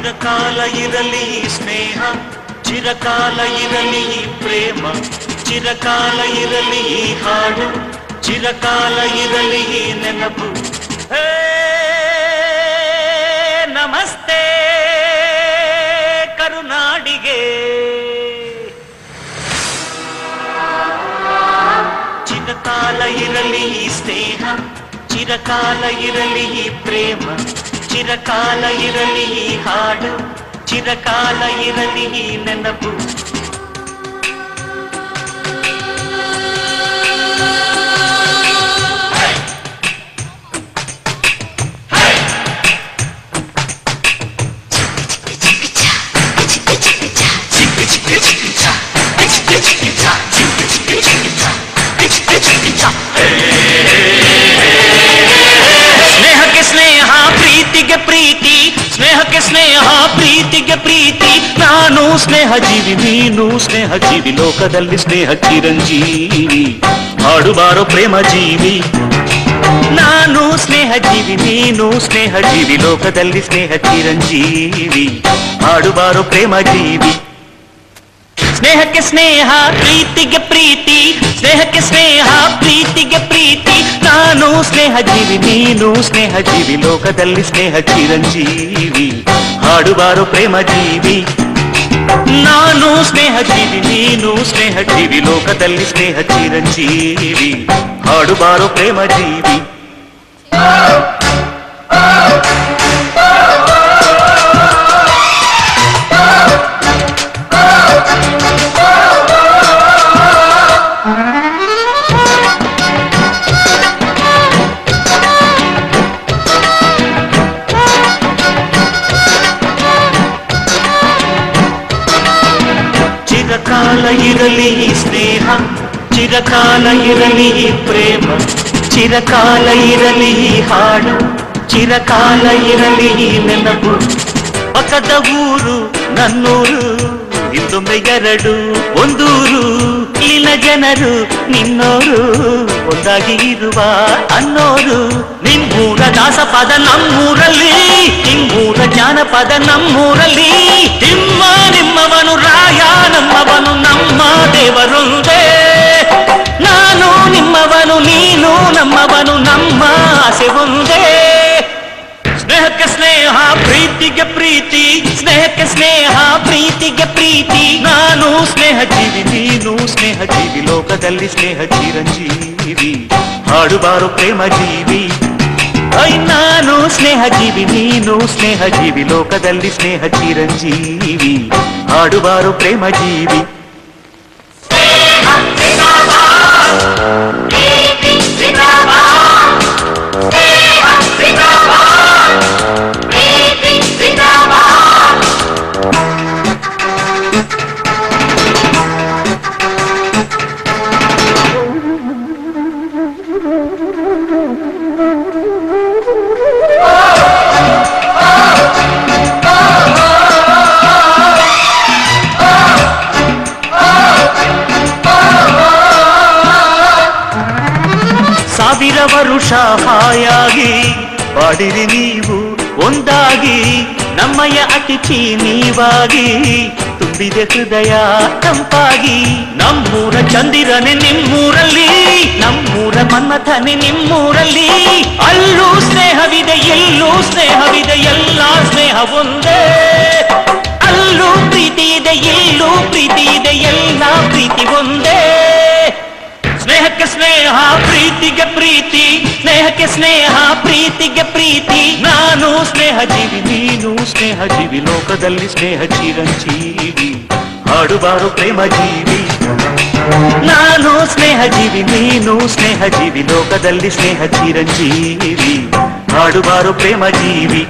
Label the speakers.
Speaker 1: ಚಿರಕಾಲ ಇರಲಿ ಸ್ನೇಹ, ಚಿರಕಾಲ ಇರಲಿ ಪ್ರೇಮ, ಚಿರಕಾಲ ಇರಲಿ ಹಾಡು, ಚಿರಕಾಲ ಇರಲಿ ನೆನಪು. ನಮಸ್ತೆ ಕರುನಾಡಿಗೆ. ಚಿರಕಾಲ ಇರಲಿ ಸ್ನೇಹ, ಚಿರಕಾಲ ಇರಲಿ ಪ್ರೇಮ, ಚಿರಕಾಲ ಇರಲಿ ಹಾಡು, ಚಿರಕಾಲ ಇರಲಿ ನೆನಪು. ಸ್ನೇಹಕ್ಕೆ ಸ್ನೇಹ, ಪ್ರೀತಿಗೆ ಪ್ರೀತಿ, ಸ್ನೇಹಕ್ಕೆ ಸ್ನೇಹ, ಪ್ರೀತಿಗೆ ಪ್ರೀತಿ. ನಾನು ಸ್ನೇಹ ಜೀವಿ, ನೀನು ಸ್ನೇಹ ಜೀವಿ, ಲೋಕದಲ್ಲಿ ಸ್ನೇಹ ಚಿರಂಜೀವಿ. ಹಾಡುಬಾರೋ ಪ್ರೇಮ ಜೀವಿ. ನಾನು ಸ್ನೇಹ ಜೀವಿ, ನೀನು ಸ್ನೇಹ ಜೀವಿ, ಲೋಕದಲ್ಲಿ ಸ್ನೇಹ ಚಿರಂಜೀವಿ. ಹಾಡುಬಾರೋ ಪ್ರೇಮ ಜೀವಿ. ಸ್ನೇಹಕ್ಕೆ ಸ್ನೇಹ, ಪ್ರೀತಿಗೆ ಪ್ರೀತಿ, ಸ್ನೇಹಕ್ಕೆ ಸ್ನೇಹ, ಪ್ರೀತಿಗೆ ಪ್ರೀತಿ. ನಾನು ಸ್ನೇಹ ಜೀವಿ, ನೀನು ಸ್ನೇಹ ಜೀವಿ, ಲೋಕದಲ್ಲಿ ಸ್ನೇಹ ಚಿರಂಜೀವಿ. ಹಾಡುಬಾರೋ ಪ್ರೇಮ ಜೀವಿ. ನಾನು ಸ್ನೇಹ ಜೀವಿ, ನೀನು ಸ್ನೇಹ ಜೀವಿ, ಲೋಕದಲ್ಲಿ ಸ್ನೇಹ ಚಿರಂಜೀವಿ. ಹಾಡುಬಾರೋ ಪ್ರೇಮ ಜೀವಿ. ಚಿರಕಾಲ ಇರಲಿ ಸ್ನೇಹ, ಚಿರಕಾಲ ಇರಲಿ ಪ್ರೇಮ, ಚಿರಕಾಲ ಇರಲಿ ಹಾಡು, ಚಿರಕಾಲ ಇರಲಿ ನೆನಪು. ಪಕ್ಕದ ಊರು ನನ್ನೂರು, ಹಿಂದೊಮ್ಮೆ ಎರಡು ಒಂದೂರು. ಇಲ್ಲಿನ ಜನರು ನಿನ್ನೋರು, ಒಂದಾಗಿ ಇರುವ ಅನ್ನೋರು. ನಿಮ್ಮೂರ ದಾಸಪದ ನಮ್ಮೂರಲ್ಲಿ, ನಿಮ್ಮೂರ ಜಾನಪದ ನಮ್ಮೂರಲ್ಲಿ. ನಿಮ್ಮ ನಿಮ್ಮವನು ರಾಯ, ನಮ್ಮವನು ನಮ್ಮ ದೇವರೊಂದೇ. ನಾನು ನಿಮ್ಮವನು, ನೀನು ನಮ್ಮವನು, ನಮ್ಮ ಆಸೆ ಒಂದೇ. ಸ್ನೇಹಕ್ಕೆ ಸ್ನೇಹ, ಪ್ರೀತಿಗೆ ಪ್ರೀತಿ, ಸ್ನೇಹಕ್ಕೆ ಸ್ನೇಹ, ಪ್ರೀತಿಗೆ ಪ್ರೀತಿ. ನಾನು ಸ್ನೇಹ ಜೀವಿ, ನೀನು ಸ್ನೇಹ ಜೀವಿ, ಲೋಕದಲ್ಲಿ ಸ್ನೇಹ ಚಿರಂಜೀವಿ. ಹಾಡುಬಾರೋ ಪ್ರೇಮ ಜೀವಿ. ನಾನು ಸ್ನೇಹ ಜೀವಿ, ನೀನು ಸ್ನೇಹ ಜೀವಿ, ಲೋಕದಲ್ಲಿ ಸ್ನೇಹ ಚಿರಂಜೀವಿ. ಹಾಡುಬಾರೋ ಪ್ರೇಮ ಜೀವಿ. ಸಾವಿರ ವರುಷ ಹಾಯಾಗಿ ಬಾಡಿರಿ ನೀವು ಒಂದಾಗಿ. ನಮ್ಮಯ ಅತಿಥಿ ನೀವಾಗಿ, ತುಂಬಿದೆ ಹೃದಯ ತಂಪಾಗಿ. ನಮ್ಮೂರ ಚಂದಿರನೆ ನಿಮ್ಮೂರಲ್ಲಿ, ನಮ್ಮೂರ ಮನ್ಮಥನೆ ನಿಮ್ಮೂರಲ್ಲಿ. ಅಲ್ಲೂ ಸ್ನೇಹವಿದೆ, ಎಲ್ಲೂ ಸ್ನೇಹವಿದೆ, ಎಲ್ಲ ಸ್ನೇಹ ಒಂದೇ. ಅಲ್ಲೂ ಪ್ರೀತಿ ಇದೆ, ಎಲ್ಲೂ ಪ್ರೀತಿ ಇದೆ, ಎಲ್ಲ ಪ್ರೀತಿ ಒಂದೇ. ಸ್ನೇಹಕ್ಕೆ ಸ್ನೇಹ, ಪ್ರೀತಿಗೆ ಪ್ರೀತಿ, ಸ್ನೇಹಕ್ಕೆ ಸ್ನೇಹ, ಪ್ರೀತಿಗೆ ಪ್ರೀತಿ. ನಾನು ಸ್ನೇಹ ಜೀವಿ, ನೀನು ಸ್ನೇಹ ಜೀವಿ, ಲೋಕದಲ್ಲಿ ಸ್ನೇಹ ಚಿರಂಜೀವಿ. ಹಾಡುಬಾರೋ ಪ್ರೇಮ ಜೀವಿ. ನಾನು ಸ್ನೇಹ ಜೀವಿ, ನೀನು ಸ್ನೇಹ ಜೀವಿ, ಲೋಕದಲ್ಲಿ ಸ್ನೇಹ ಚಿರಂಜೀವಿ. ಹಾಡುಬಾರೋ ಪ್ರೇಮ ಜೀವಿ.